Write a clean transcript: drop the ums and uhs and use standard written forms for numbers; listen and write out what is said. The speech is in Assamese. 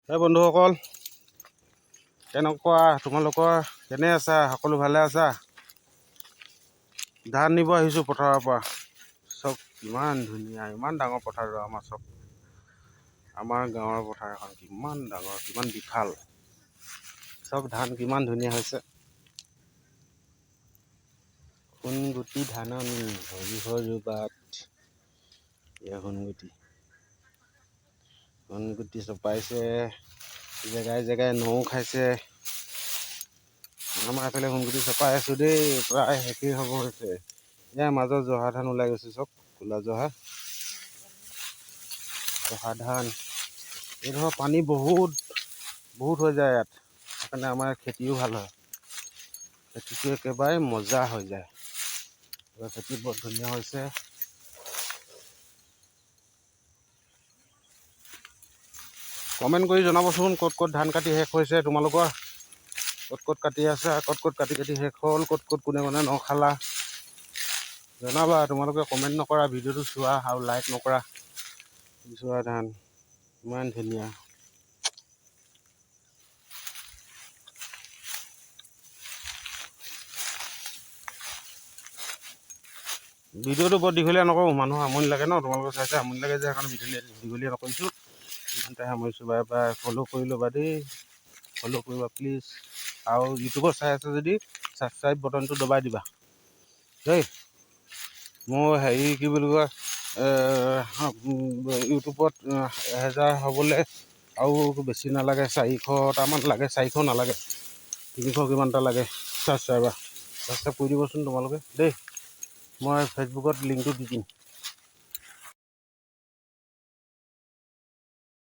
সেই বন্ধুসকল, কেনেকুৱা তোমালোকৰ? কেনে আছা? সকলো ভালে আছা? ধান নিব আহিছোঁ পথাৰৰ পৰা। চব কিমান ধুনীয়া, ইমান ডাঙৰ পথাৰ আমাৰ চব। আমাৰ গাঁৱৰ পথাৰ এখন কিমান ডাঙৰ, কিমান বিশাল। চব ধান কিমান ধুনীয়া হৈছে। সোণগুটি ধাননি সৰিয়হৰ বাট, সোণগুটি চপাইছে, জেগাই জেগাই নৌ খাইছে। আমাৰ এইফালে সোণগুটি চপাই আছোঁ দেই, প্ৰায় শেষেই হ'ব হৈছে। ইয়াৰ মাজত জহা ধান ওলাই গৈছে, চব ক'লা জহা ধান। এই ধৰক পানী বহুত হৈ যায় ইয়াত, সেইকাৰণে আমাৰ খেতিও ভাল হয়। খেতিটো একেবাৰে মজা হৈ যায়। খেতি বৰ ধুনীয়া হৈছে। কমেণ্ট কৰি জনাবচোন ক'ত ক'ত ধান কাটি শেষ হৈছে তোমালোকৰ। ক'ত ক'ত কাটি আছে, ক'ত ক'ত কাটি শেষ হ'ল, ক'ত ক'ত কোনে নখালা জনাবা। তোমালোকে কমেণ্ট নকৰা, ভিডিঅ'টো চোৱা আৰু লাইক নকৰা। চোৱা ধান ইমান ধুনীয়া। ভিডিঅ'টো বৰ দীঘলীয়া নকৰোঁ, মানুহৰ আমনি লাগে ন। তোমালোকে চাইছে আমনি লাগে যে, সেইকাৰণে দীঘলীয়া নকৰিছোঁ। ইমানতে সামৰিছোঁ। Bye bye. ফ'ল' কৰি ল'বা দেই, ফ'ল' কৰিবা প্লিজ। আৰু ইউটিউবত চাই আছে যদি ছাবস্ক্ৰাইব বটনটো দবাই দিবা দেই। মোৰ হেৰি কি বুলি কয়, ইউটিউবত 1000 হ'বলৈ আৰু বেছি নালাগে, 400টামান লাগে। 400 নালাগে, 300 কিমানটা লাগে ছাবস্ক্ৰাইব কৰি দিবচোন তোমালোকে দেই। মই ফেচবুকত লিংকটো দি দিম।